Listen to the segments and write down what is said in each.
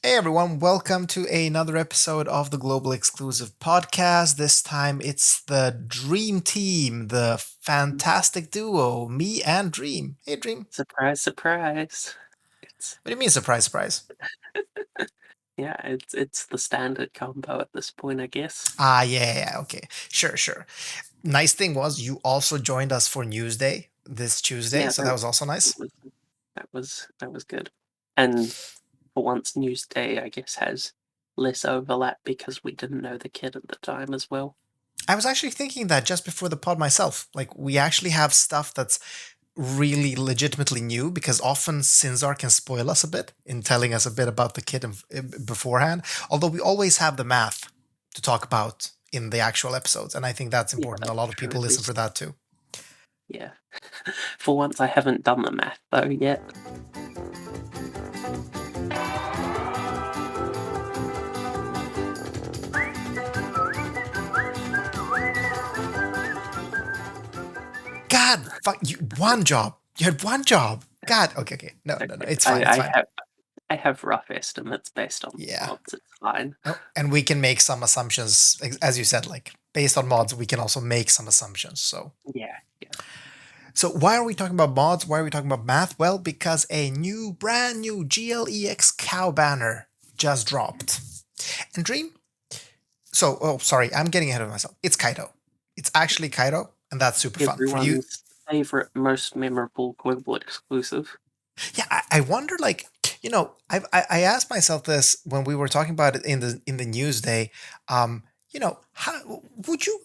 Hey everyone, welcome to another episode of the Global Exclusive Podcast. This time it's the Dream Team, the fantastic duo, me and Dream. Hey Dream. Surprise, surprise. It's What do you mean surprise, surprise? yeah, it's the standard combo at this point, I guess. Yeah, okay. Sure. Nice thing was you also joined us for Newsday this Tuesday, Yeah, so that was also that nice. was that was good. And for once, Newsday, I guess, has less overlap because we didn't know the kid at the time as well. I was actually thinking that just before the pod myself. Like, we actually have stuff that's really legitimately new because often Sinzar can spoil us a bit in telling us a bit about the kit beforehand. Although we always have the math to talk about in the actual episodes, and I think that's Yeah, important. A that's lot of true people at listen least. for that too. Yeah. For once, I haven't done the math though yet. God, fuck you! One job. You had one job. God. Okay. No. Okay, It's fine. It's I fine. have rough estimates based on Yeah. mods. It's fine. No, and we can make some assumptions, as you said, like based on mods. We can also make some assumptions. Yeah, yeah. So why are we talking about mods? Why are we talking about math? Well, because a brand new GLEX cow banner just dropped. And Dream. So, oh, sorry, I'm getting ahead of myself. It's Kaito. It's actually Kaito, and that's super fun for you. Everyone's favorite, most memorable global exclusive. Yeah, I wonder, like, I asked myself this when we were talking about it in the news day. How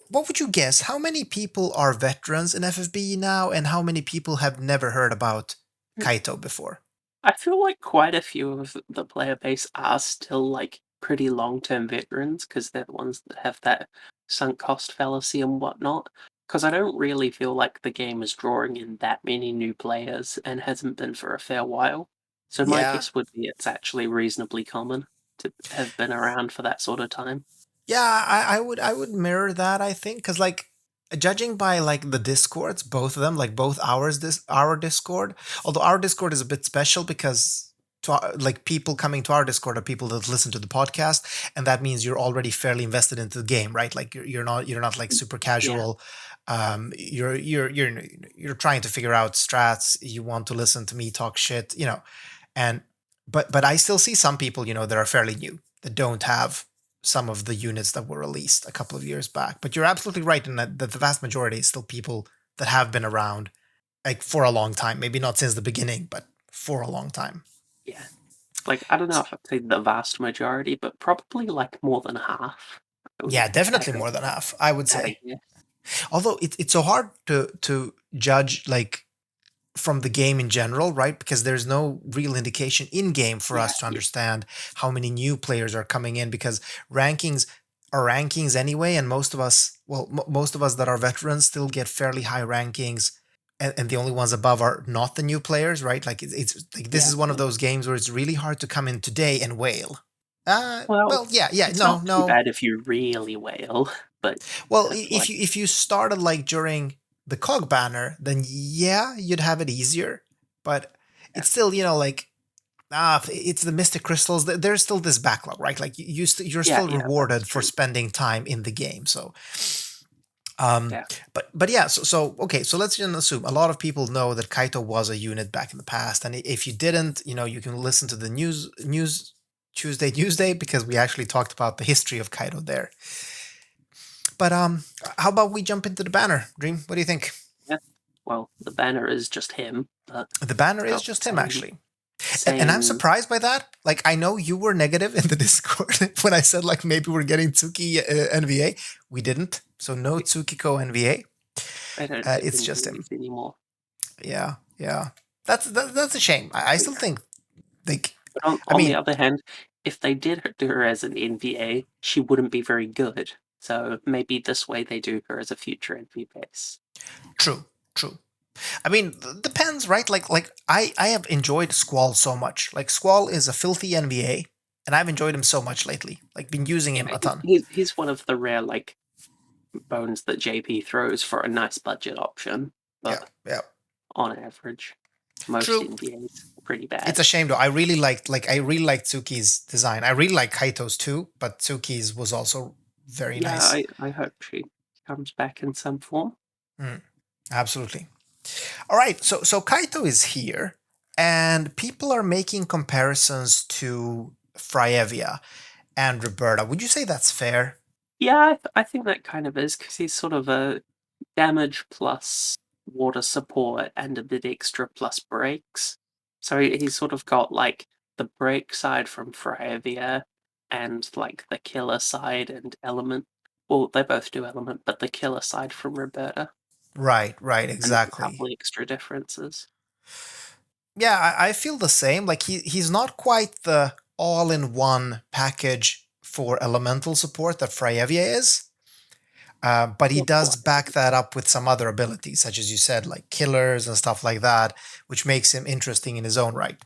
what would you guess? How many people are veterans in FFBE now, and how many people have never heard about Kaito before? I feel like quite a few of the player base are still like pretty long-term veterans because they're the ones that have that sunk cost fallacy and whatnot. Because I don't really feel like the game is drawing in that many new players and hasn't been for a fair while. So my Yeah, guess would be it's actually reasonably common to have been around for that sort of time. yeah, I would mirror that. I think because, like, judging by like the discords, both of them, like both our Discord. Although our Discord is a bit special because like people coming to our Discord are people that listen to the podcast, and that means you're already fairly invested into the game, right? Like you're not like super Yeah, casual. You're trying to figure out strats. You want to listen to me talk shit, and but I still see some people, that are fairly new that don't have some of the units that were released a couple of years back. But you're absolutely right in that the vast majority is still people that have been around like for a long time. Maybe not since the beginning, but for a long time. yeah. Like I don't know if I'd say the vast majority, but probably like more than half. I would Yeah, definitely had a, more than half, I would had a say. guess. Although it's so hard to judge, like, from the game in general, right? Because there's no real indication in game for Yeah, us to yeah, understand how many new players are coming in because rankings are rankings anyway, and most of us, well, most of us that are veterans still get fairly high rankings, and the only ones above are not the new players, right? Like it's like this yeah, is one of yeah. those games where it's really hard to come in today and wail. Well, Well, yeah, it's no, not too no. bad if you really wail, but Well, like, if you started like during the cog banner, then yeah, you'd have it easier. But yeah, it's still, like, it's the mystic crystals. There's still this backlog, right? Like you're yeah, still yeah, that's rewarded for true. spending time in the game. So, um, Yeah, but yeah. So okay. So let's just assume a lot of people know that Kaito was a unit back in the past, and if you didn't, you can listen to the news Tuesday because we actually talked about the history of Kaito there. But how about we jump into the banner, Dream? What do you think? yeah. Well, the banner is just him, but The banner it's is got the just him, same actually. And I'm same. surprised by that. Like, I know you were negative in the Discord when I said, like, maybe we're getting Tsuki NVA. We didn't. So no Tsukiko NVA. I don't do It's just him. NVs anymore. Yeah. That's a shame. I still think, like, But on I on the mean, other hand, if they did do her as an NVA, she wouldn't be very good. So maybe this way they do her as a future NV base. true. I mean, depends, right? Like I have enjoyed Squall so much. Like, Squall is a filthy NVA, and I've enjoyed him so much lately. Like, been using him Yeah, a ton. he's one of the rare like bones that JP throws for a nice budget option, Yeah, but yeah. on average. most True. NDAs are pretty It's bad. a shame though. I really liked Tsuki's design. I really like Kaito's too, but Tsuki's was also very Yeah, nice. I hope she comes back in some form. Mm, absolutely. All right, so Kaito is here, and people are making comparisons to Frievia and Roberta. Would you say that's fair? Yeah, I think that kind of is because he's sort of a damage plus water support and a bit extra plus breaks. So he's sort of got like the break side from Fravia and like the killer side and element. Well, they both do element, but the killer side from Roberta, Right, and then a exactly. couple extra differences. Yeah, I feel the same. Like he's not quite the all-in-one package for elemental support that Frievia is. But he Not does quite. back that up with some other abilities, such as you said, like killers and stuff like that, which makes him interesting in his own right.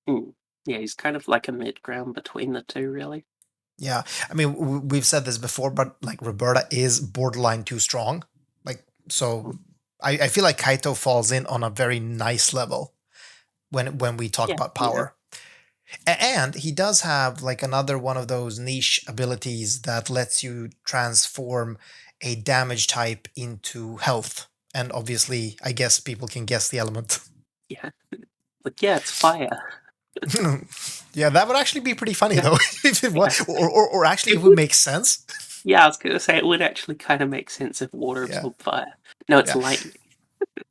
Mm. Yeah, he's kind of like a mid ground between the two, really. Yeah, I mean, we've said this before, but like Roberta is borderline too strong. Like, so Mm. I feel like Kaito falls in on a very nice level when we talk Yeah, about yeah, power. And he does have like another one of those niche abilities that lets you transform a damage type into health. And obviously, I guess people can guess the element. yeah. Like, yeah, it's fire. Yeah, that would actually be pretty funny Yeah, though, if it yeah. was, or actually, It if it would would. make sense. Yeah, I was gonna say it would actually kind of make sense if water Yeah, absorbed fire. No, it's yeah. lightning.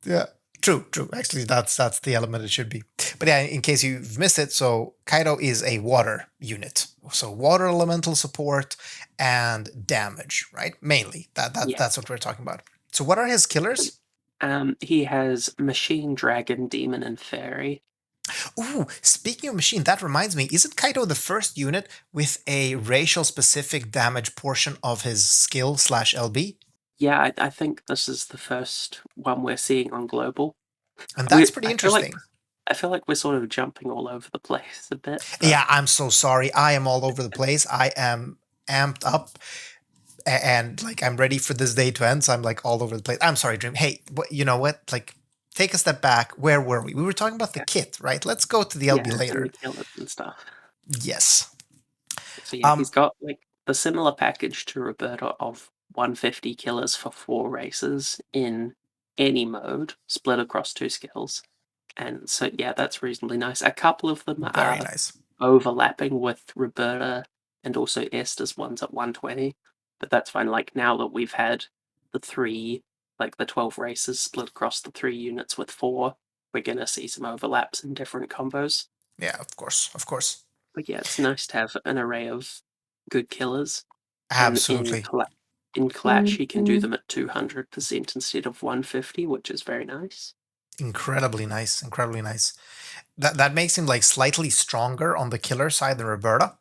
Yeah. True. Actually, that's the element it should be. But yeah, in case you've missed it, so Kaito is a water unit. So water elemental support and damage, right? Mainly. Yeah. That's what we're talking about. So what are his killers? He has machine, dragon, demon, and fairy. Ooh, speaking of machine, that reminds me, isn't Kaito the first unit with a racial specific damage portion of his skill slash LB? Yeah, I think this is the first one we're seeing on global. And that's We pretty interesting. I feel like we're sort of jumping all over the place a bit, but Yeah, I'm so sorry. I am all over the place. I am amped up and like I'm ready for this day to end. So I'm like all over the place. I'm sorry, Dream. Hey, you know what? Like, take a step back. Where were we? We were talking about the yeah, kit, right? Let's go to the LB yeah, and later. the killers and stuff. Yes. So yeah, Um. he's got like the similar package to Roberta of 150 killers for 4 races in any mode, split across 2 skills. And so yeah, that's reasonably nice. A couple of them Very are nice. overlapping with Roberta and also Esther's ones at 120. But that's fine. Like now that we've had the three, like the 12 races split across the 3 units with 4, we're gonna see some overlaps in different combos. Yeah. Of course. But yeah, it's nice to have an array of good killers. And Absolutely. in Clash, you can do them at 200% instead of 150, which is very nice. Incredibly nice. Incredibly nice. That makes him like slightly stronger on the killer side than Roberta.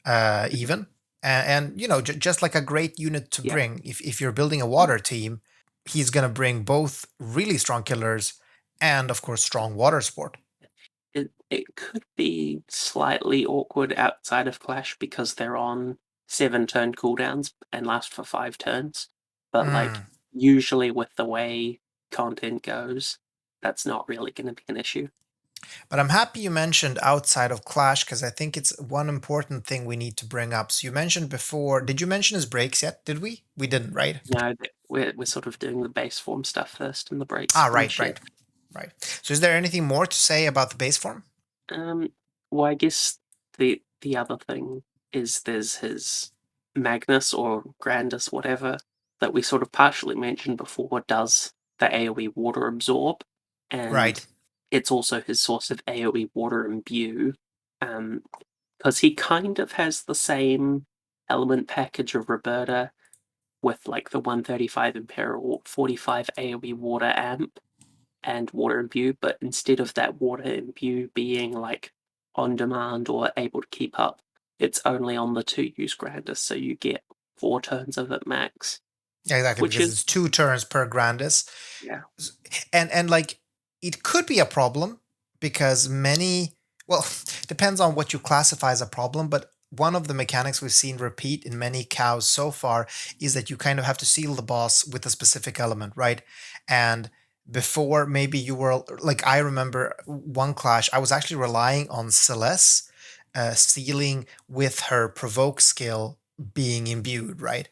Mhm. Even. And you know, just like a great unit to Yeah. bring. If you're building a water team, he's gonna bring both really strong killers and of course strong water support. It could be slightly awkward outside of Clash because they're on 7 turn cooldowns and last for 5 turns. But like Mm. usually with the way content goes, that's not really going to be an issue. But I'm happy you mentioned outside of Clash because I think it's one important thing we need to bring up. So you mentioned before, did you mention his breaks yet? Did we? We didn't, right? No, we're sort of doing the base form stuff first, and the breaks Ah, come right, shit. right. So is there anything more to say about the base form? Um, well, I guess the other thing is there's his Magnus or Grandis, whatever, that we sort of partially mentioned before, does the AoE water absorb, Right. and it's also his source of AoE water imbue, because he kind of has the same element package of Roberta with like the 135 Imperial 45 AoE water amp and water imbue, but instead of that water imbue being like on demand or able to keep up, it's only on the 2 use Grandis, so you get 4 turns of it max, Yeah, exactly, which because is it's 2 turns per Grandis. yeah, And like it could be a problem because many, well, depends on what you classify as a problem, but one of the mechanics we've seen repeat in many cows so far is that you kind of have to seal the boss with a specific element, right? And before maybe you were like, I remember one clash I was actually relying on Celeste stealing with her provoke skill being imbued, right?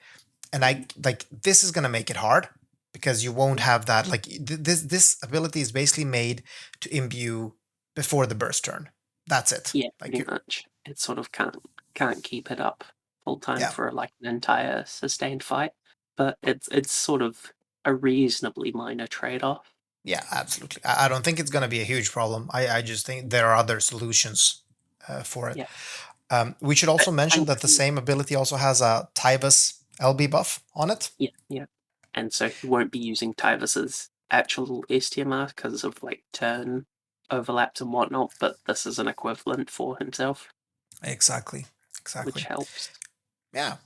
And I like this is gonna make it hard because you won't have that like this ability is basically made to imbue before the burst turn. That's it. Yeah, Like pretty you, much. It sort of can't keep it up full time yeah, for like an entire sustained fight, but it's sort of a reasonably minor trade-off. yeah, absolutely. I don't think it's gonna be a huge problem. I just think there are other solutions for it. Yeah, We should also but mention that the thankfully, same ability also has a Tyvus LB buff on it. yeah, yeah. And so he won't be using Tyvus's actual STMR because of like turn overlaps and whatnot, but this is an equivalent for himself, Exactly. which Exactly. helps. Yeah.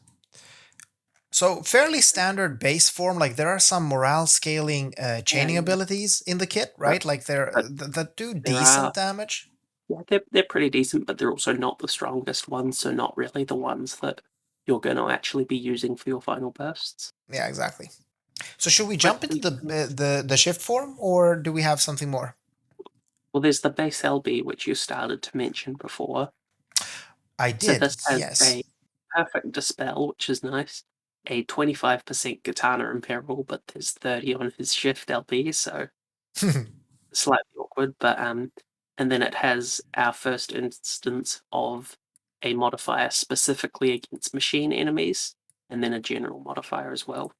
So fairly standard base form. Like there are some morale scaling Yeah, chaining yeah. abilities in the kit, But right? Like they're but that do there are decent damage. yeah, they're pretty decent, but they're also not the strongest ones, so not really the ones that you're going to actually be using for your final bursts. Yeah, exactly. So should we But jump into the shift form, or do we have something more? well, there's the base LB, which you started to mention before. I So did, this has yes. a perfect dispel, which is nice. A 25% Katana Imperial, but there's 30 on his shift LB, so slightly awkward. But and then it has our first instance of a modifier specifically against machine enemies, and then a general modifier as well.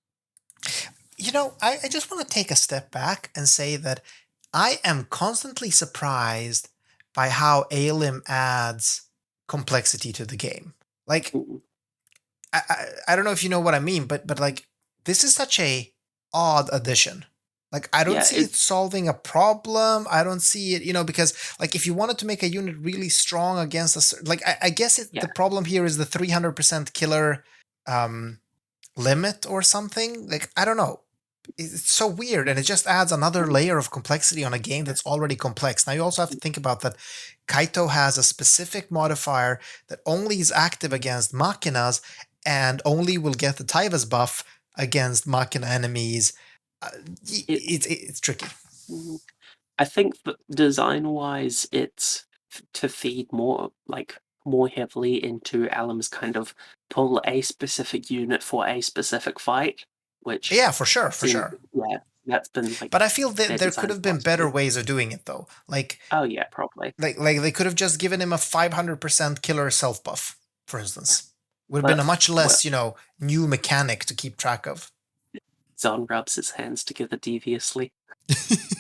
I just want to take a step back and say that I am constantly surprised by how Alim adds complexity to the game. Like Mm, I don't know if you know what I mean, but like this is such a odd addition. Like I don't yeah, see it solving a problem. I don't see it, because like if you wanted to make a unit really strong against like I guess the yeah, problem here is the 300% killer um limit or something. Like I don't know. It's so weird and it just adds another mm, layer of complexity on a game yeah, that's already complex. Now you also have to mm, think about that Kaito has a specific modifier that only is active against machinas and only will get the Tyvus buff against machina enemies. Uh, it. it's tricky. mm, I think that design-wise, it's to feed more heavily into Alam's kind of pull a specific unit for a specific fight, which Yeah, for sure, for seems sure. yeah, that's been But like I feel that their there could design have been better philosophy. ways of doing it though. Oh yeah, probably. Like they could have just given him a 500% killer self buff, for Yeah. instance. Would have been a But much well, less, new mechanic to keep track of. Zon rubs his hands together deviously.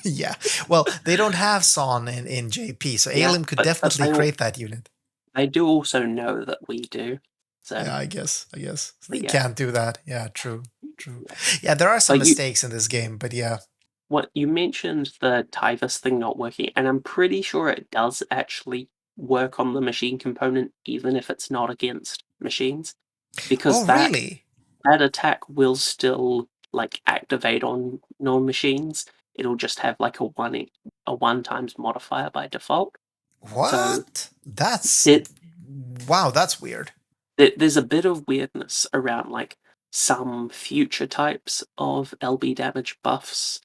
Yeah. Well, they don't have Son in JP, so Yeah, Alim could but definitely create that unit. I do also know that we do. So, Yeah, I guess. I guess. So but they yeah, can't do that. Yeah, true. True. yeah. Yeah, there are some But mistakes in this game, but yeah. what you mentioned the Tyvus thing not working, and I'm pretty sure it does actually work on the machine component, even if it's not against machines, because Oh, that really? that attack will still like activate on non-machines. It'll just have like a one times modifier by default. So What? That's it wow, that's weird. there's a bit of weirdness around like some future types of LB damage buffs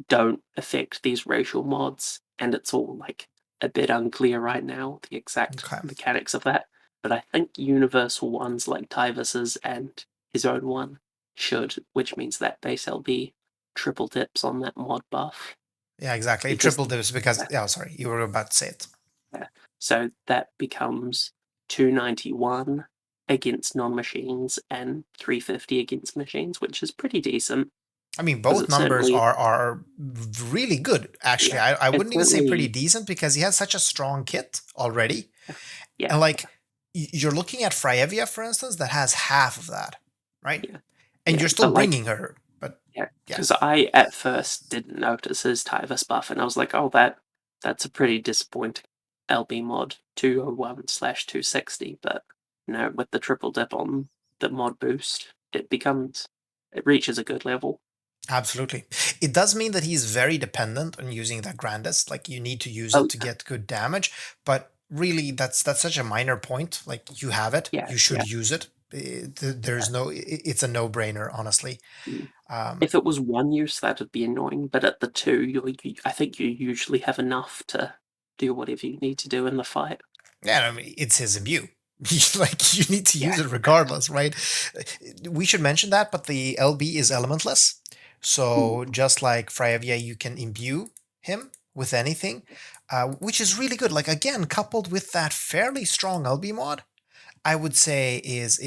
don't affect these racial mods, and it's all like a bit unclear right now, the exact Okay. mechanics of that. But I think universal ones like Tyvus's and his own one should, which means that base LB triple dips on that mod buff Yeah, exactly. It because tripled this because yeah, yeah, sorry, you were about to say it. yeah. So that becomes 291 against non-machines and 350 against machines, which is pretty decent I mean, because both it numbers certainly are really good. Actually, yeah, I it's wouldn't even say pretty certainly decent because he has such a strong kit already. yeah, And like you're looking at Freyevia, for instance, that has half of that, right? yeah, And yeah. you're still But like bringing her, but yeah, yeah, because I at first didn't notice his Tyvus buff, and I was like, oh, that's a pretty disappointing LB mod 201/260. But no, with the triple dip on the mod boost, it reaches a good level. absolutely. It does mean that he's very dependent on using that Grandis. Like you need to use Oh it to get good damage, but really that's such a minor point. Like you have it, yeah, you should yeah. use it. There's no. It's a no-brainer, honestly. Mm. Um, If it was 1 use, that'd be annoying, but at the 2, I think you usually have enough to do whatever you need to do in the fight. yeah, I mean, it's his imbue. Like you need to Yeah. use it regardless, right? We should mention that, but the LB is elementless. So Mm. just like Freyavia, you can imbue him with anything, which is really good. Like again, coupled with that fairly strong LB mod, I would say is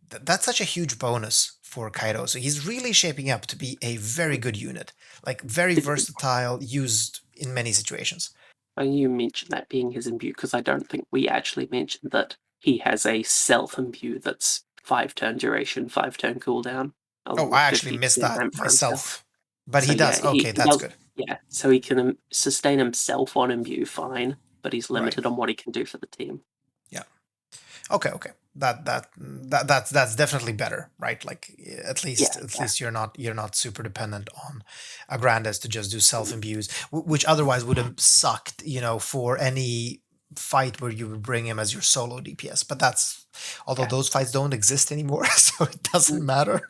that's such a huge bonus for Kaito. So he's really shaping up to be a very good unit, like very It versatile, used in many situations. You mentioned that being his imbue because I don't think we actually mentioned that he has a self imbue that's 5-turn duration, 5-turn cooldown, Oh, with I actually 50% missed that ramp for himself. myself, but So he yeah, does. Okay, he that's does. good. Yeah, so he can sustain himself on imbue fine, but he's Right. limited on what he can do for the team. Yeah. Okay. Okay. That's definitely better, right? Like at Yeah, least at yeah, least you're not super dependent on a Grandis to just do self imbues, which otherwise would have sucked, for any fight where you would bring him as your solo DPS. But that's although yeah. those fights don't exist anymore, so it doesn't Mm. matter.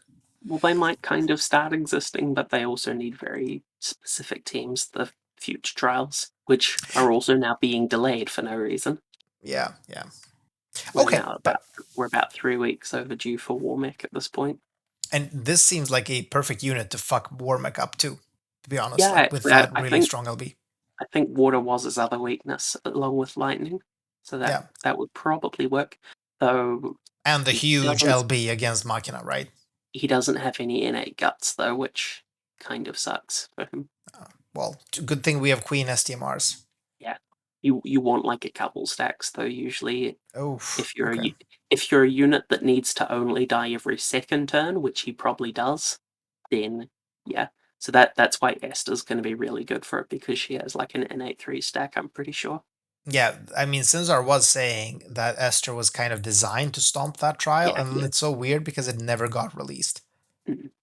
Well, they might kind of start existing, but they also need very specific teams. The future trials, which are also now being delayed for no reason. Yeah. Yeah. We're Okay. now But about 3 weeks overdue for Warmech at this point. and this seems like a perfect unit to fuck Warmech up too. To be honest, Yeah, like with actually, I, that I really think strong LB. I think water was his other weakness, along with lightning, so that Yeah. that would probably work. Though And the he huge doesn't LB against Machina, right? he doesn't have any innate guts though, which kind of sucks for him. Well, good thing we have Queen STMRs. Yeah, you want like a couple stacks though. Usually, Oh, if you're okay. if you're a unit that needs to only die every second turn, which he probably does, then yeah. So that's why Esther's going to be really good for it because she has like an innate 3 stack. I'm pretty sure. Yeah, I mean, Sinzar was saying that Esther was kind of designed to stomp that trial, Yeah, and yeah. it's so weird because it never got released.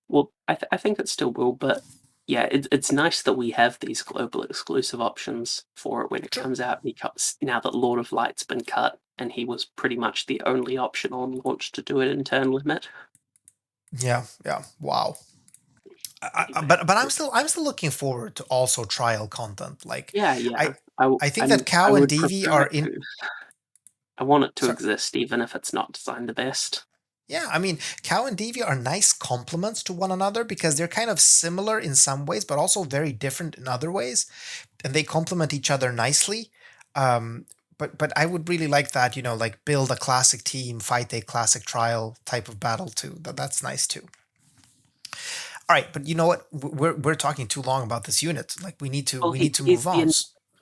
Well, I think it still will, but yeah, it's nice that we have these global exclusive options for it when it True. comes out. Because now that Lord of Light's been cut, and he was pretty much the only option on launch to do it in turn limit. Yeah, yeah. Wow. Anyway, But I'm still looking forward to also trial content. Like, yeah, I yeah. I think that I Cow and would Devi prefer are it in. to. I want it to Sorry. exist, even if it's not designed the best. Yeah, I mean, Cow and Devi are nice complements to one another because they're kind of similar in some ways, but also very different in other ways, and they complement each other nicely. But I would really like that, like build a classic team, fight a classic trial type of battle too. That's nice too. All right, but you know what? We're talking too long about this unit. Like we need to Well, we need to he's move the on.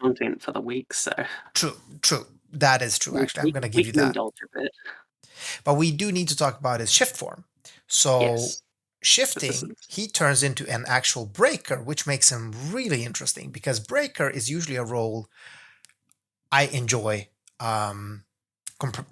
content for the week, so True, true. That is true. Actually, I'm we gonna we give you can that. indulge a bit. But we do need to talk about his shift form. So Yes, because this shifting, is he turns into an actual breaker, which makes him really interesting because breaker is usually a role I enjoy um,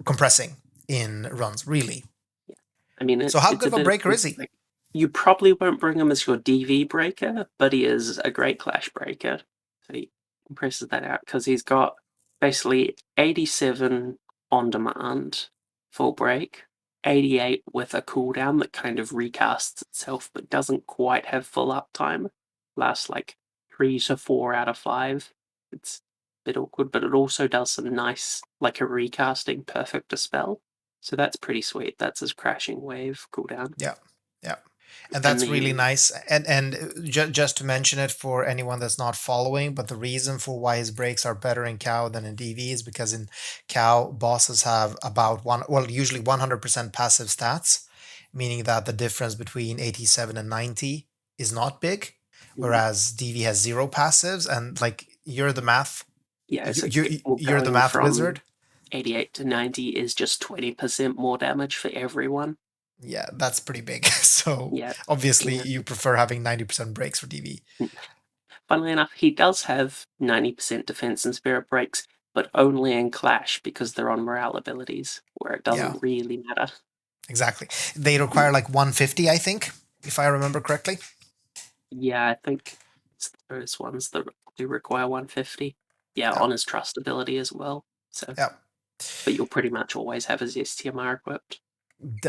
compressing in runs. Really. yeah. I mean, So how it's good a of a bit of breaker is he? like you probably won't bring him as your DV breaker, but he is a great clash breaker. So he compresses that out because he's got basically 87 on demand full break, 88 with a cooldown that kind of recasts itself but doesn't quite have full uptime. Lasts like 3 to 4 out of 5. It's a bit awkward, but it also does some nice, like a recasting perfect dispel. So that's pretty sweet. That's his crashing wave cooldown. Yeah, yeah, and And that's really then nice. And just to mention it for anyone that's not following, but the reason for why his breaks are better in Cow than in DV is because in Cow bosses have about usually 100% passive stats, meaning that the difference between 87 and 90 is not big, mm, whereas DV has zero passives, and like you're the math, yeah, you, so you well, you're the going math from wizard. 88 to 90 is just 20% more damage for everyone. Yeah, that's pretty big. So Yeah. obviously Yeah. you prefer having 90% breaks for DV. Mm. Funnily enough, he does have 90% defense and spirit breaks, but only in Clash because they're on morale abilities, where it Yeah, doesn't really matter. exactly. They require Mm. like 150, I think, if I remember correctly. Yeah, I think it's those ones that do require 150. Yeah, Yeah, on his trust ability as well. So yeah. but you'll pretty much always have his STMR equipped.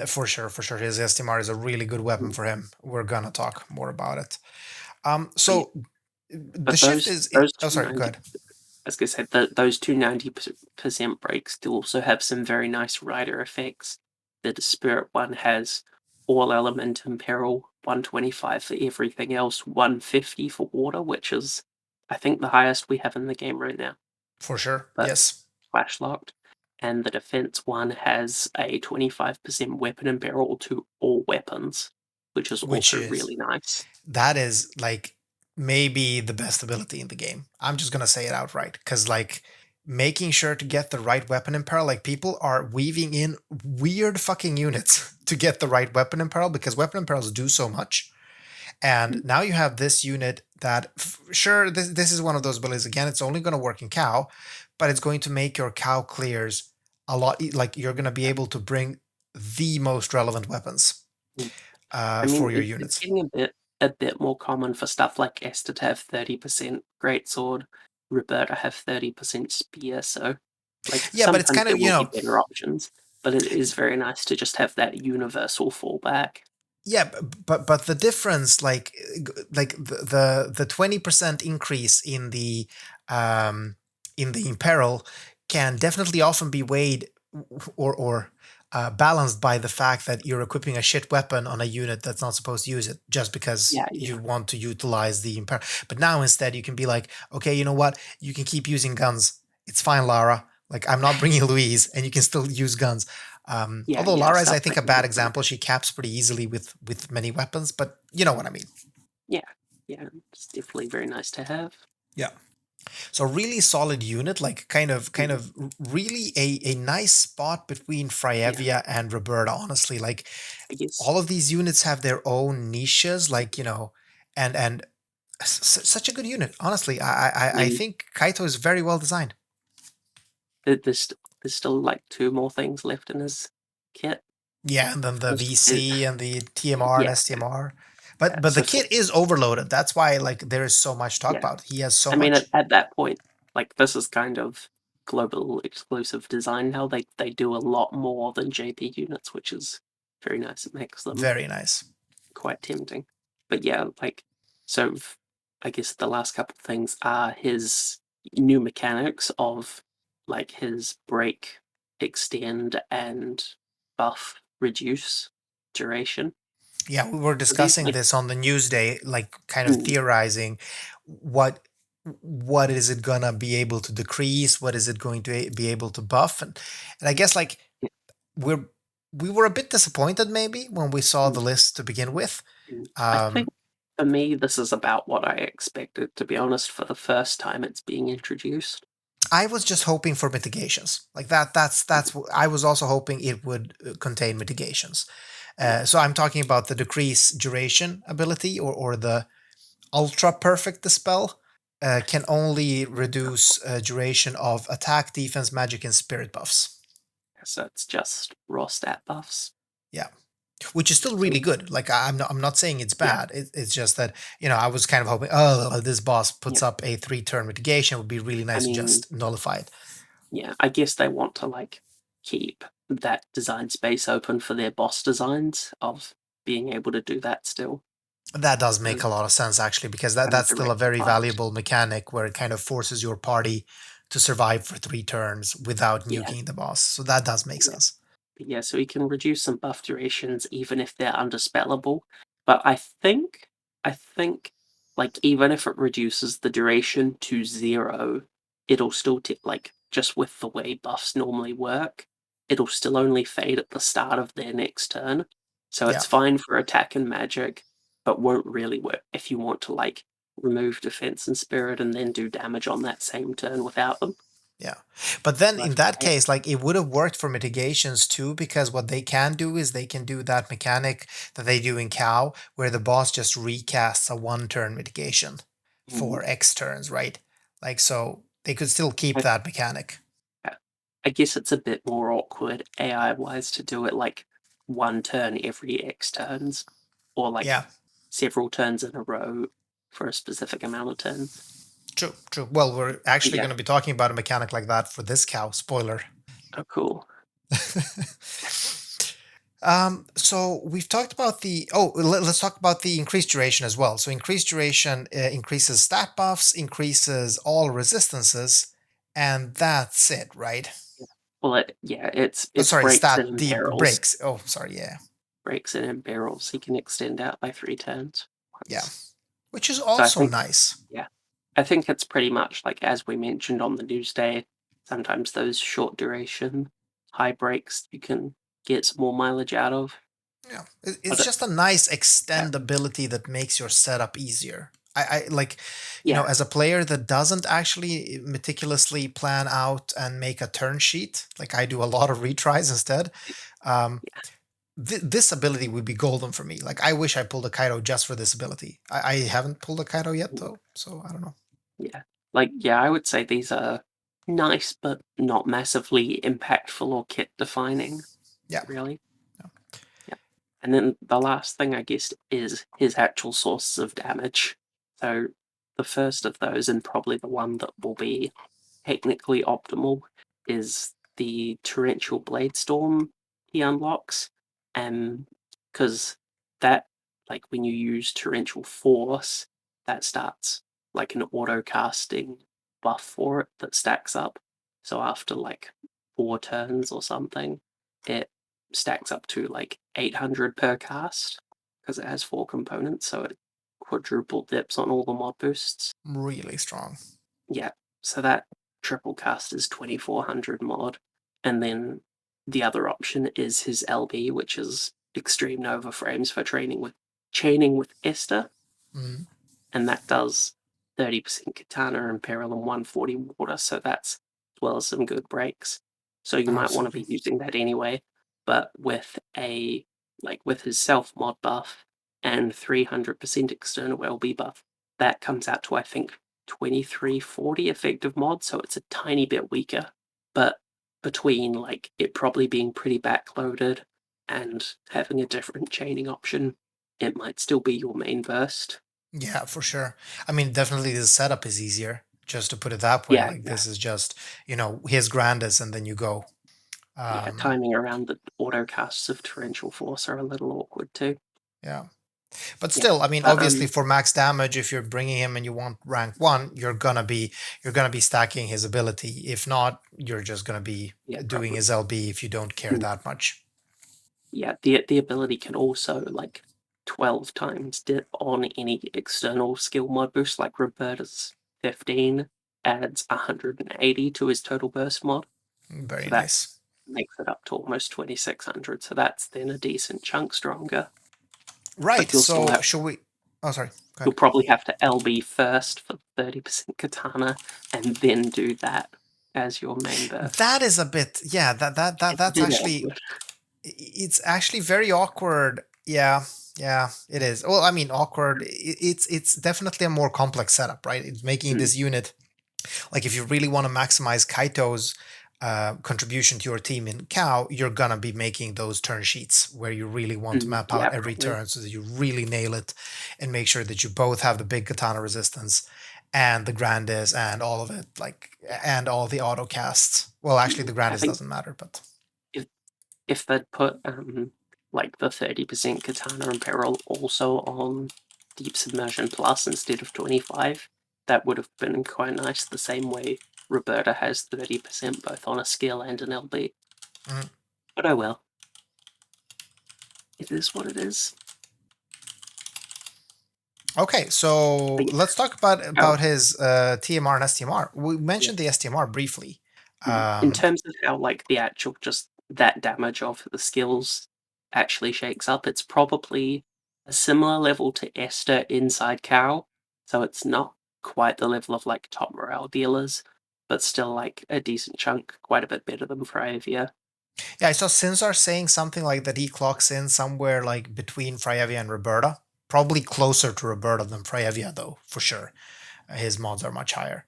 For sure, for sure. His STMR is a really good weapon Mm. for him. We're gonna talk more about it. But yeah, So the but shift those oh, two sorry, go 90, ahead. as I said, those two 90% breaks do also have some very nice rider effects. The Spirit one has all element and peril, 125 for everything else, 150 for water, which is, I think, the highest we have in the game right now, For sure, but yes. flash locked. And the defense one has a 25% weapon and barrel to all weapons, which is Which also is really nice. that is like maybe the best ability in the game. I'm just gonna say it outright because like making sure to get the right weapon in peril, like people are weaving in weird fucking units to get the right weapon in peril because weapon in perils do so much. And Mm. now you have this unit that, sure, this is one of those abilities. Again, it's only going to work in cow, but it's going to make your cow clears a lot. Like you're going to be able to bring the most relevant weapons Mm. I for mean, your it's units. getting a bit more common for stuff like Esther to have 30% greatsword, Roberta have 30% spear. So, like Yeah, but it's sometimes kind there of, will be better options, but it is very nice to just have that universal fallback. yeah, but the difference, like the 20% increase in the imperil can definitely often be weighed or balanced by the fact that you're equipping a shit weapon on a unit that's not supposed to use it just because Yeah, you yeah, want to utilize the imperil. But now instead you can be like, okay, you know what? You can keep using guns. It's fine, Lara. Like I'm not bringing Louise, and you can still use guns. yeah, Although yeah. Lara is, I Stuff think, like a that bad is example. nice. She caps pretty easily with many weapons, but you know what I mean. Yeah, yeah. It's definitely very nice to have. Yeah. So really solid unit, like Mhm. really a nice spot between Yeah, Frievia and Roberta. Honestly, like I guess. all of these units have their own niches, like and such a good unit. Honestly, I I mean, think Kaito is very well designed. there's still like two more things left in his kit. Yeah, and then the Most of it, VC and the TMR and yeah, STMR. yeah. But the So kit is overloaded. That's why like there is so much to talk yeah. about. He has so I mean, much. at that point, like this is kind of global exclusive design now. They do a lot more than JP units, which is very nice. It makes them Very nice. quite tempting. But yeah, like so. I guess the last couple of things are his new mechanics of like his break, extend, and buff reduce duration. Yeah, we were So these discussing like this on the news day, like kind of mm, theorizing what what is it gonna be able to decrease, what is it going to be able to buff, and I guess like we're we were a bit disappointed maybe when we saw mm, the list to begin with. I think Um, for me, this is about what I expected, to be honest, for the first time it's being introduced. I was just hoping for mitigations like that. I was also hoping it would contain mitigations. Yeah. So I'm talking about the decrease duration ability or the ultra perfect dispel can only reduce duration of attack, defense, magic, and spirit buffs. So it's just raw stat buffs. Yeah, which is still really So good. Like I'm not saying it's yeah, bad. It's just that I was kind of hoping, oh, this boss puts yeah. up a 3 turn mitigation. It would be really I nice to mean, just nullify it. yeah, I guess they want to like keep that design space open for their boss designs of being able to do that still. That does So make a lot of sense actually, because kind of that's still a direct very fight. valuable mechanic where it kind of forces your party to survive for 3 turns without Yeah, nuking the boss. So that does make yeah. sense. But yeah, so you can reduce some buff durations even if they're underspellable. But I think, like even if it reduces the duration to 0, it'll still like just with the way buffs normally work, it'll still only fade at the start of their next turn. So Yeah. it's fine for attack and magic, but won't really work if you want to like remove defense and spirit and then do damage on that same turn without them. Yeah. But then So in that's that why, case, like it would have worked for mitigations too, because what they can do is they can do that mechanic that they do in Cow, where the boss just recasts a 1 turn mitigation mm, for X turns, right? Like, so they could still keep I that mechanic. Yeah. I guess it's a bit more awkward AI wise to do it like one turn every X turns, or like Yeah, several turns in a row for a specific amount of turns. true, true. Well, we're But actually yeah, going to be talking about a mechanic like that for this Cow. Spoiler. Oh, cool. So we've talked about let's talk about the increased duration as well. So increased duration increases stat buffs, increases all resistances, and that's it, right? Well, yeah, Oh, it's sorry, breaks stat and the barrels. breaks. Oh, sorry, yeah, Breaks and barrels. He can extend out by 3 turns yeah, once. which is So I also think, nice. yeah, I think it's pretty much like as we mentioned on the news day. Sometimes those short duration high breaks you can get some more mileage out of. Yeah, But it's just a nice yeah, extendability that makes your setup easier. I like, yeah, as a player that doesn't actually meticulously plan out and make a turn sheet, like I do a lot of retries instead. Um, yeah, this ability would be golden for me. Like I wish I pulled a Kaito just for this ability. I haven't pulled a Kaito yet mm, though, so I don't know. yeah. Like yeah, I would say these are nice but not massively impactful or kit defining. Yeah. Really. Yeah. And then the last thing, I guess, is his actual sources of damage. So the first of those, and probably the one that will be technically optimal, is the torrential blade storm he unlocks. Because that, like when you use torrential force, that starts like an auto casting buff for it that stacks up. So after like 4 turns or something, it stacks up to like 800 per cast because it has 4 components, so it quadruple dips on all the mod boosts. Really strong. Yeah, so that triple cast is 2400 mod, and then the other option is his LB, which is Extreme Nova Frames for chaining with Esther, Mm, and that does 30% katana and peril and 140 water, so that's as well as some good breaks. So you might want to absolutely. be using that anyway, but with his self mod buff and 300% external LB buff, that comes out to I think 2340 effective mod, so it's a tiny bit weaker. But between like it probably being pretty backloaded and having a different chaining option, it might still be your main burst. Yeah, for sure. I mean, definitely the setup is easier, just to put it that way. Yeah, Like yeah, this is just, his Grandis and then you go. yeah. Um, Timing around the auto casts of torrential force are a little awkward too. yeah. But Yeah, still, I mean, but obviously for max damage, if you're bringing him and you want rank 1, you're gonna be stacking his ability. If not, you're just gonna be yeah, doing probably. his LB if you don't care Mm. that much. Yeah, the ability can also like 12 times dip on any external skill mod boost. Like Roberta's 15 adds 180 to his total burst mod, Very so that nice. makes it up to almost 2600. So that's then a decent chunk stronger. Right. But you'll still So have should we Oh, sorry. Go You'll ahead. probably have to LB first for 30% katana and then do that as your main burst. That is a bit, yeah, It's a that's bit actually awkward. it's actually very awkward. Yeah, yeah, it is. Well, I mean, awkward. It's definitely a more complex setup, right? It's making Mm, this unit, like if you really want to maximize Kaito's contribution to your team in Cow, you're gonna be making those turn sheets where you really want to map yeah, out every probably. turn so that you really nail it and make sure that you both have the big katana resistance and the Grandis and all of it, like, Yeah. and all the auto casts. Well, actually, the I Grandis think doesn't matter, but if if they'd put like the 30% katana and peril also on Deep Submersion Plus instead of 25, that would have been quite nice. The same way Roberta has 30% both on a skill and an LB. mm. But oh well, it is what it is. Okay, so But yeah, let's talk about how his TMR and STMR. We yeah. mentioned the STMR briefly. In Um, terms of how, like, the actual just that damage of the skills actually shakes up, it's probably a similar level to Esther inside Cow, so it's not quite the level of, like, top morale dealers, but still, like, a decent chunk, quite a bit better than Fravia. yeah, I saw Sinzar saying something like that he clocks in somewhere like between Freyavia and Roberta. Probably closer to Roberta than Freyavia, though, for sure. His mods are much higher.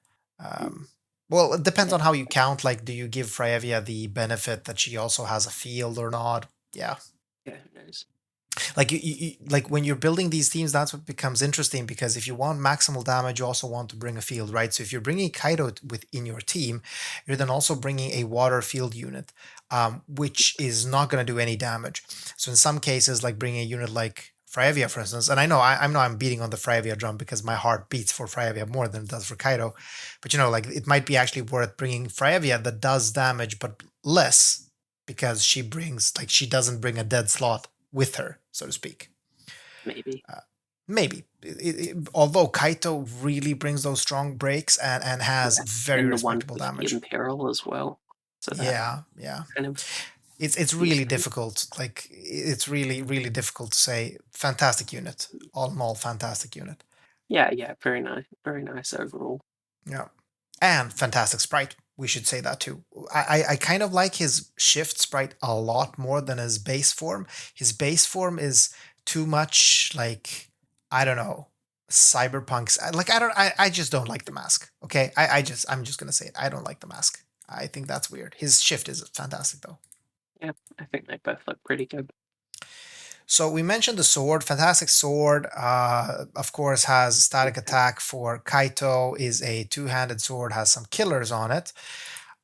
Mm, Well, it depends yeah, on how you count. Like, do you give Freyavia the benefit that she also has a field or not? Yeah. yeah, who knows? Like like when you're building these teams, that's what becomes interesting, because if you want maximal damage, you also want to bring a field, right? So if you're bringing Kaito within your team, you're then also bringing a water field unit, which is not going to do any damage. So in some cases, like bringing a unit like Fryevia, for instance, and I know I'm beating on the Fryevia drum because my heart beats for Fryevia more than it does for Kaito, but like it might be actually worth bringing Fryevia that does damage but less, because she doesn't bring a dead slot with her, so to speak. maybe. Maybe. Although Kaito really brings those strong breaks and has Yeah, very and the respectable 150 damage. in peril as well. So that Yeah, yeah. kind of It's keeps really things. difficult. Like it's really, really difficult to say. Fantastic unit. All in all, fantastic unit. Yeah, yeah, very nice overall. Yeah. And fantastic sprite. We should say that too. I kind of like his shift sprite a lot more than his base form. His base form is too much like, I don't know, cyberpunks. Like I just don't like the mask. Okay, I'm just gonna say it. I don't like the mask. I think that's weird. His shift is fantastic though. Yeah, I think they both look pretty good. So we mentioned the sword, fantastic sword. Of course, has static Okay. attack for Kaito. Is a two-handed sword, has some killers on it.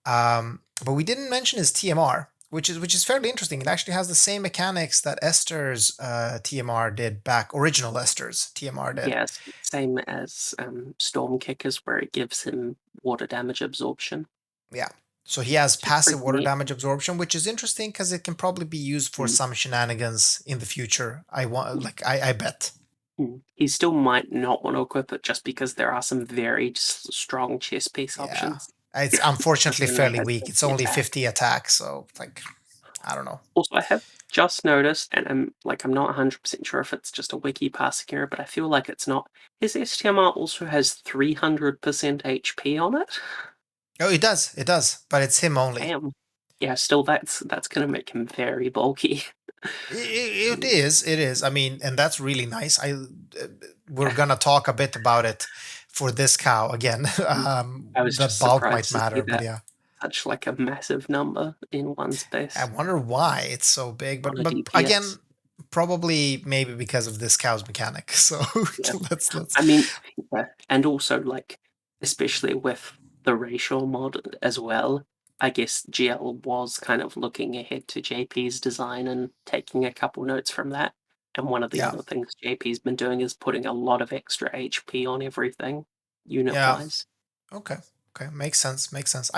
But we didn't mention his TMR, which is fairly interesting. It actually has the same mechanics that Esther's TMR did back, original Esther's TMR did. Yes, same as Storm Kickers, where it gives him water damage absorption, Yeah. So he has which is passive pretty water neat. damage absorption, which is interesting because it can probably be used for Mm, some shenanigans in the future. I bet. He still might not want to equip it just because there are some very strong chess piece Yeah. options. It's unfortunately Because I know it fairly has weak. It's 50 only attack. 50 attack, so like I don't know. Also, I have just noticed, and I'm not 100% sure if it's just a wiki passing error, but I feel like it's not. His STMR also has 300% HP on it. Oh, it does, but it's him only. Damn. Yeah, still that's gonna make him very bulky. It is. It is. I mean, and that's really nice. We're gonna talk a bit about it for this cow again. I was The just bulk might surprised to see matter, but that yeah, such like a massive number in one I space wonder why it's so big. on a But DPS. again, probably maybe because of this cow's mechanic. So Yeah. let's. I mean, yeah, and also like, especially with the racial mod as well. I guess GL was kind of looking ahead to JP's design and taking a couple notes from that. And one of the Yeah, other things JP's been doing is putting a lot of extra HP on everything, unit yeah. wise. Okay. Okay, makes sense. Makes sense.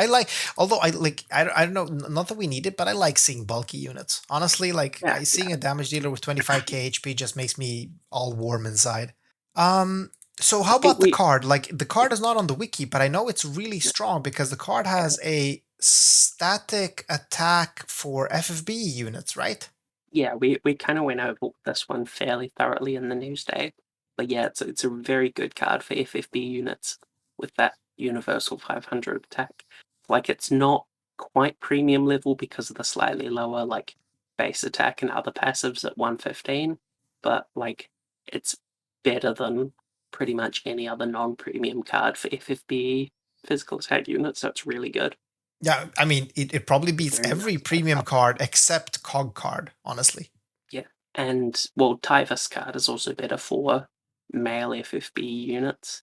Although I don't know, not that we need it, but I like seeing bulky units. Honestly, like Yeah, I seeing a damage dealer with 25k HP just makes me all warm inside. Um, so I how think about the we card? Like the card is not on the wiki, but I know it's really strong because the card yeah, has a static attack for FFBE units, right? yeah, we kind of went over this one fairly thoroughly in the news day, but yeah, it's a very good card for FFB units with that universal 500 attack. Like it's not quite premium level because of the slightly lower like base attack and other passives at 115, but like it's better than pretty much any other non-premium card for FFB physical attack units, so it's really good. Yeah, I mean it probably beats Very every nice premium backup. card except Cog card, honestly. Yeah, and well, Tyvus card is also better for male FFB units,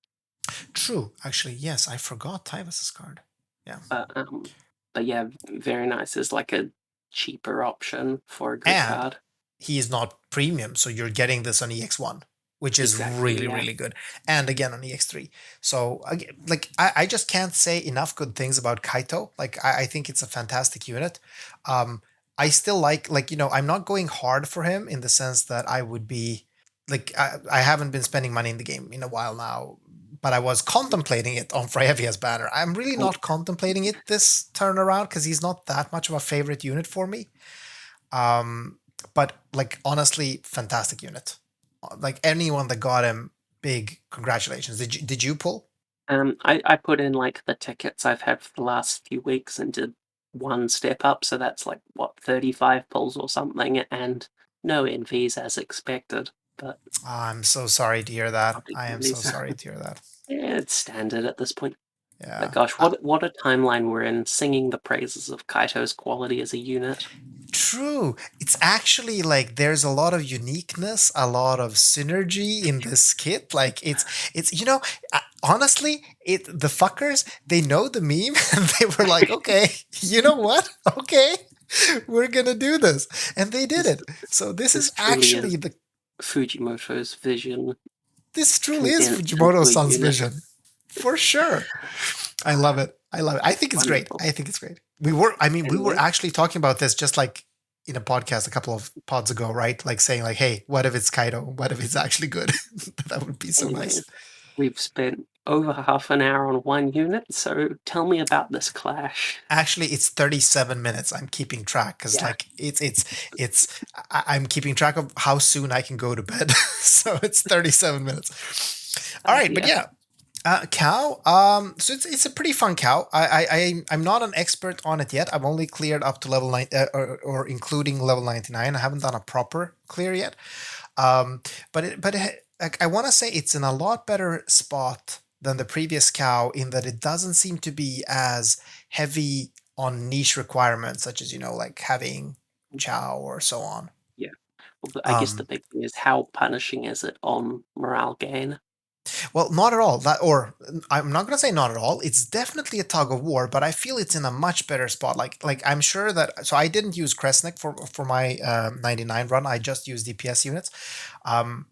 True, actually, yes, I forgot Tyvus's card. Yeah. but but yeah, very nice is like a cheaper option for a good And card. he is not premium, so you're getting this on EX1, which is Exactly. really, Yeah. really good. And again on EX3. So like I just can't say enough good things about Kaito. Like I think it's a fantastic unit. Um, I still like I'm not going hard for him in the sense that I would be like I haven't been spending money in the game in a while now, but I was contemplating it on Freyavia's banner. I'm really Oh, not contemplating it this turn around because he's not that much of a favorite unit for me. Um, but like honestly, fantastic unit. Like anyone that got him, big congratulations. Did you pull? I put in like the tickets I've had for the last few weeks and did one step up, so that's like what 35 pulls or something, and no NVs as expected, but I'm so sorry to hear that. I am so particularly sorry to hear that. yeah, it's standard at this point. But Yeah. gosh, what a timeline we're in, singing the praises of Kaito's quality as a unit. True. It's actually like there's a lot of uniqueness, a lot of synergy in this kit. Like it's honestly, the fuckers, they know the meme and they were like, okay, you know what? Okay, we're gonna do this, and they did This it. So this is this truly actually is the Fujimoto's vision this truly is condensed into a Fujimoto-san's unit. vision, for sure. I love it. I love it. I think it's great. Wonderful. I think it's great. We were Anyway, actually talking about this just like in a podcast a couple of pods ago, right? Like saying like, hey, what if it's Kaito? What if it's actually good? That would be so anyway, nice. we've spent over half an hour on one unit, so tell me about this clash. Actually, it's 37 minutes. I'm keeping track because Yeah, like I'm keeping track of how soon I can go to bed. So it's 37 minutes. All right, but yeah. yeah, cow. So it's a pretty fun cow. I'm not an expert on it yet. I've only cleared up to level 9, or including level 99. I haven't done a proper clear yet. Um, I want to say it's in a lot better spot than the previous cow in that it doesn't seem to be as heavy on niche requirements, such as like having chow or so on. Yeah. Well, I guess the Um, big thing is how punishing is it on morale gain? Well, not at all. I'm not gonna say not at all. It's definitely a tug of war, but I feel it's in a much better spot. Like I'm sure that. So I didn't use Kresnik for my 99 run. I just used DPS units. Um,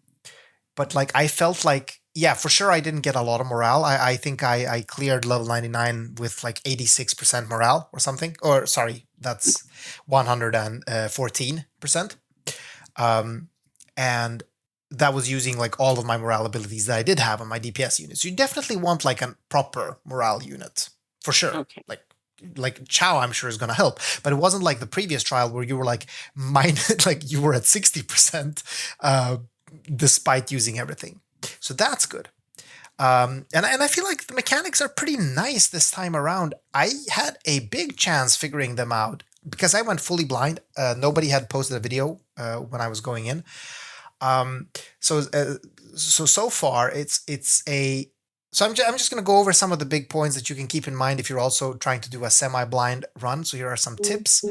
but like I felt like, yeah, for sure I didn't get a lot of morale. I think I cleared level 99 with like 86% morale or something. Or sorry, that's 114%. Um, and that was using like all of my morale abilities that I did have on my DPS units. You definitely want like a proper morale unit for sure. Okay. Like Chow, I'm sure is going to help, but it wasn't like the previous trial where you were like minus, like you were at 60% despite using everything. So that's good. And I feel like the mechanics are pretty nice this time around. I had a big chance figuring them out because I went fully blind. Nobody had posted a video when I was going in. Um, so so far it's a so I'm just going to go over some of the big points that you can keep in mind if you're also trying to do a semi-blind run. So here are some tips.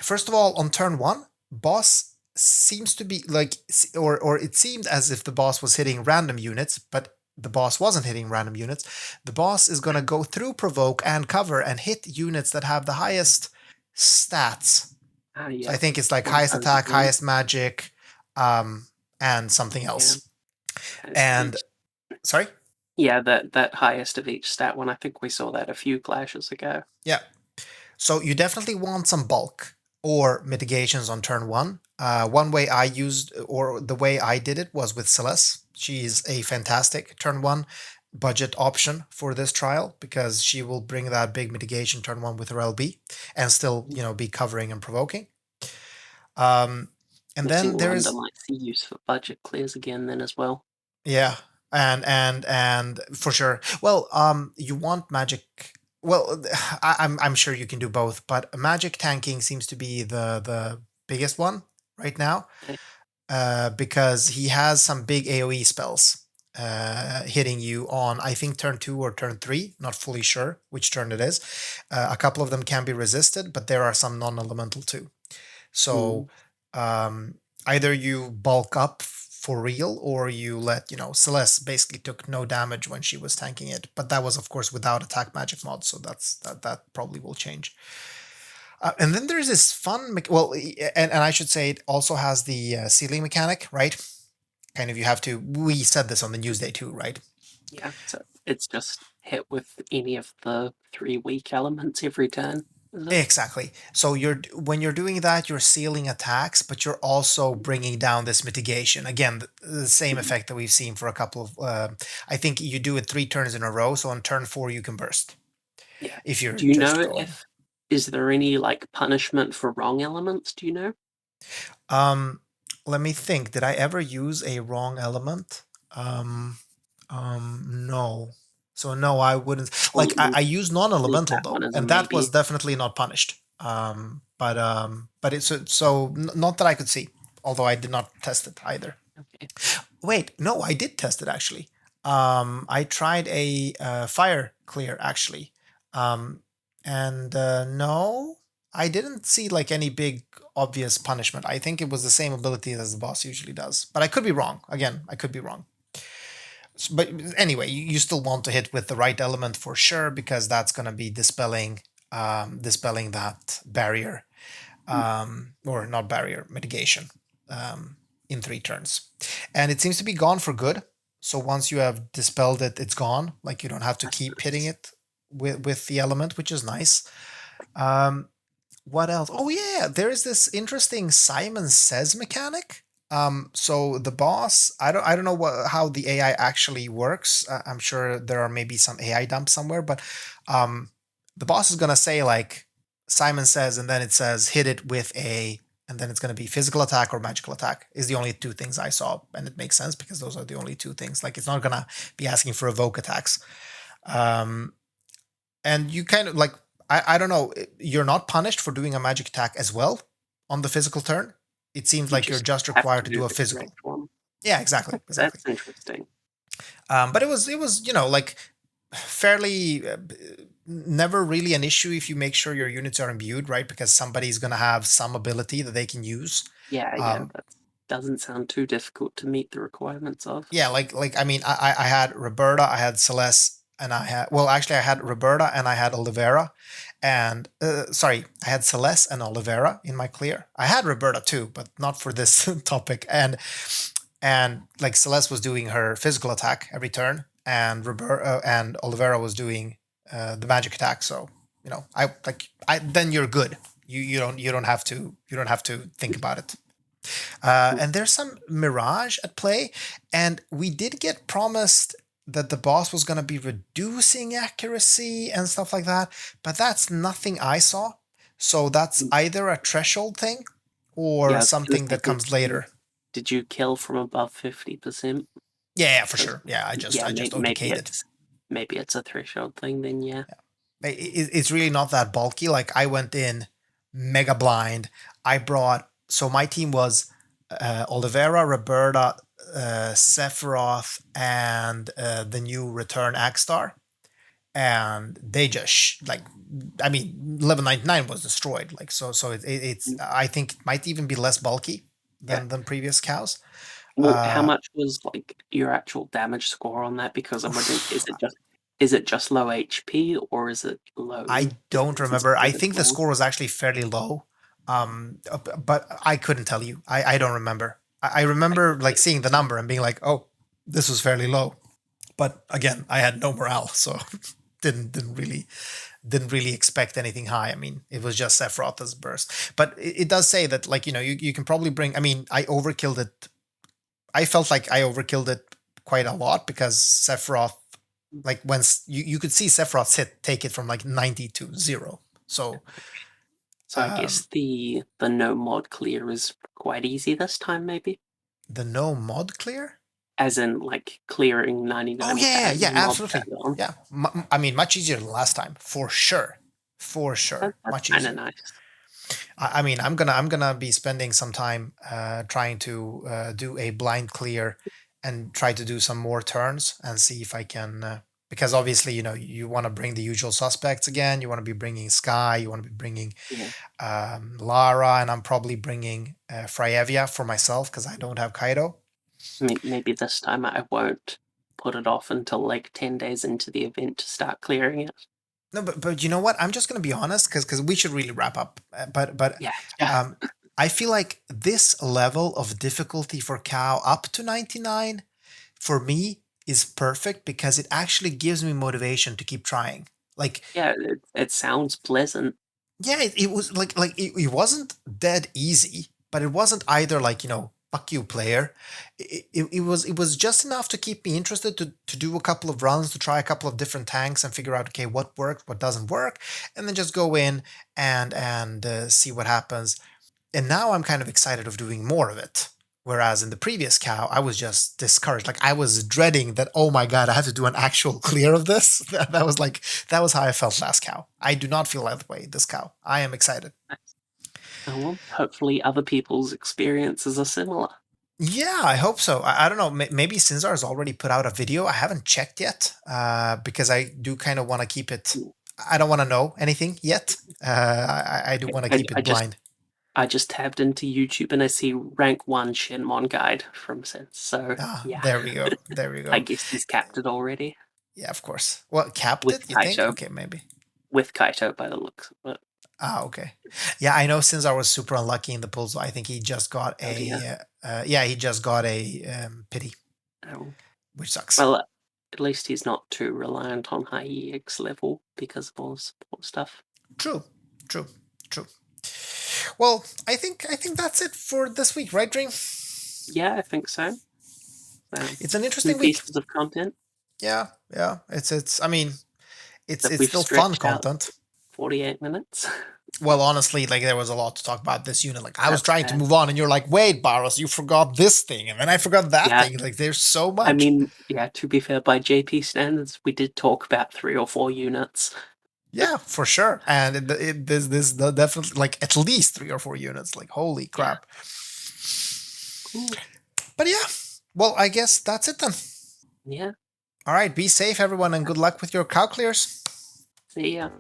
First of all, on turn one, boss seems to be like, or it seemed as if the boss was hitting random units, but the boss wasn't hitting random units. The boss is going to go through provoke and cover and hit units that have the highest stats. So I Yeah. think it's like highest attack, 101. highest magic, um, and something Yeah. else. Highest of And each. sorry, Yeah, that highest of each stat one. I think we saw that a few clashes ago. yeah. So you definitely want some bulk or mitigations on turn one. One way I used, or the way I did it, was with Celeste. She's a fantastic turn one budget option for this trial because she will bring that big mitigation turn one with her LB and still, be covering and provoking. Um, and Makes then you wonder, there's, like, the use for budget clears again then as well. yeah, and for sure. Well, you want magic. Well, I'm sure you can do both, but magic tanking seems to be the biggest one right now, Eh, because he has some big AOE spells hitting you on, I think, turn two or turn three. Not fully sure which turn it is. A couple of them can be resisted, but there are some non-elemental too. So mm, um, either you bulk up for real or you let, Celeste basically took no damage when she was tanking it. But that was, of course, without attack magic mod. So that probably will change. And then there's this fun, and I should say it also has the ceiling mechanic, right? Kind of, you have to, we said this on the news day too, right? yeah, so it's just hit with any of the 3 weak elements every turn, is it? Exactly. So when you're doing that, you're sealing attacks, but you're also bringing down this mitigation. Again, the same Mm, effect that we've seen for a couple of. I think you do it 3 turns in a row. So on turn four, you can burst yeah. if you're Do you just know going. if is there any, like, punishment for wrong elements, do you know? Um, Let me think. Did I ever use a wrong element? Um, no. So no, I wouldn't. We'll Like I leave use leave non-elemental that one though, as a and that was maybe. definitely not punished. But it's not that I could see. Although I did not test it either. Okay. Wait, no, I did test it actually. I tried a fire clear actually, and no, I didn't see like any big obvious punishment. I think it was the same ability as the boss usually does, but I could be wrong. Again, I could be wrong. But anyway, you still want to hit with the right element for sure because that's going to be dispelling that barrier, or not barrier, mitigation, in 3 turns. And it seems to be gone for good. So once you have dispelled it, it's gone. Like you don't have to That's keep hitting nice. it with the element, which is nice. Um, what else? Oh yeah, there is this interesting Simon Says mechanic. So the boss, I don't know how the AI actually works. I'm sure there are maybe some AI dumps somewhere, but um, the boss is gonna say like Simon Says, and then it says hit it with a, and then it's gonna be physical attack or magical attack. Is the only 2 things I saw, and it makes sense because those are the only 2 things. Like it's not gonna be asking for evoke attacks. Um, and you kind of like, I don't know, you're not punished for doing a magic attack as well on the physical turn. It seems You like you're just just have required to to do do a the physical. correct one. Yeah, exactly, exactly. That's interesting. But it was like fairly never really an issue if you make sure your units are imbued, right? Because somebody's gonna have some ability that they can use. Yeah, yeah, Um, that doesn't sound too difficult to meet the requirements of. yeah, like I mean, I had Roberta, I had Celeste, and I had, well, actually I had Roberta and I had Olivera, and sorry, I had Celeste and Olivera in my clear. I had Roberta too, but not for this topic. And like Celeste was doing her physical attack every turn, and Roberta and Olivera was doing the magic attack. So I then you're good. You don't have to think about it. And there's some Mirage at play, and we did get promised that the boss was going to be reducing accuracy and stuff like that, but that's nothing I saw. So that's either a threshold thing or Yeah, I was gonna something say, that comes later. did you kill from above 50%? Yeah, for sure. Yeah, I just Yeah, I just maybe OTK'd it. it's a threshold thing then, yeah. It's really not that bulky. Like I went in mega blind. I brought, so my team was Olivera, Roberta, Sephiroth, and the new Return Agstar, and they just like, I mean, 1199 was destroyed. Like so, it's, I think it might even be less bulky Yeah. than previous cows. Well, how much was like your actual damage score on that? Because I'm wondering, Oof, is it just low HP or is it low I don't defense remember. I spread as think the well? score was actually fairly low, but I couldn't tell you. I don't remember. I I remember like get seeing the number and being like, oh, this was fairly low. But again, I had no morale, so didn't really expect anything high. I mean, it was just Sephiroth's burst. But it does say that, like, you can probably bring. I mean, I overkilled it. I felt like I overkilled it quite a lot because Sephiroth, like when you could see Sephiroth's hit take it from like 90 to 0. So So I um, guess the no mod clear is quite easy this time, maybe? the no mod clear. As in, like, clearing Oh 99 yeah, without yeah, any mods absolutely. added on. Yeah, I mean, much easier than last time for sure, That's much kinda easier. nice. I mean, I'm gonna be spending some time trying to do a blind clear and try to do some more turns and see if I can. Because obviously, you want to bring the usual suspects again. You want to be bringing Sky. You want to be bringing Yeah. Lara, and I'm probably bringing Fryevia for myself because I don't have Kaito. Maybe this time I won't put it off until, like, 10 days into the event to start clearing it. No, but you know what? I'm just gonna be honest because we should really wrap up. But Yeah, yeah. um, I feel like this level of difficulty for cow up to 99 for me is perfect because it actually gives me motivation to keep trying. Like, Yeah, it sounds pleasant. yeah, it was like it wasn't dead easy, but it wasn't either like, fuck you player. It was just enough to keep me interested to do a couple of runs, to try a couple of different tanks and figure out, okay, what works, what doesn't work, and then just go in and see what happens. And now I'm kind of excited of doing more of it. Whereas in the previous cow, I was just discouraged. Like I was dreading that, oh my God, I have to do an actual clear of this. That was how I felt last cow. I do not feel that way this cow. I am excited. Oh, well, hopefully other people's experiences are similar. Yeah, I hope so. I don't know. Maybe Sinzar has already put out a video. I haven't checked yet because I do kind of want to keep it I don't want to know anything yet. I do want to keep I it just blind. I just tabbed into YouTube and I see rank 1 Shenmon guide from Sense. So Ah, yeah, there we go. There we I go. guess he's capped it already Yeah, of course. Well, capped with it, you think? Kaito. Okay, maybe. With Kaito by the looks of it. Ah, okay. Yeah, I know since I was super unlucky in the pulls, I think he just got Oh dear. yeah, he just got a pity, Oh. which sucks. Well, at least he's not too reliant on high EX level because of all the support stuff. True, true, true. Well, I think that's it for this week, right, Dream? Yeah, I think so. It's an Two interesting week. pieces of content Yeah, yeah. It's. I mean, that it's we've still fun stretched out content. 48 minutes. Well, honestly, like there was a lot to talk about this unit. Like I was That's trying to fair. move on, and you're like, "Wait, Barros, you forgot this thing, and then I forgot that Yeah, thing." Like there's so I much. mean, yeah, to be fair, by JP standards, we did talk about 3 or 4 units. Yeah, for sure. And this definitely like at least 3 or 4 units. Like holy Yeah, crap. cool. But yeah, well, I guess that's it then. Yeah, All right, be safe, everyone, and good luck with your cow clears. see ya.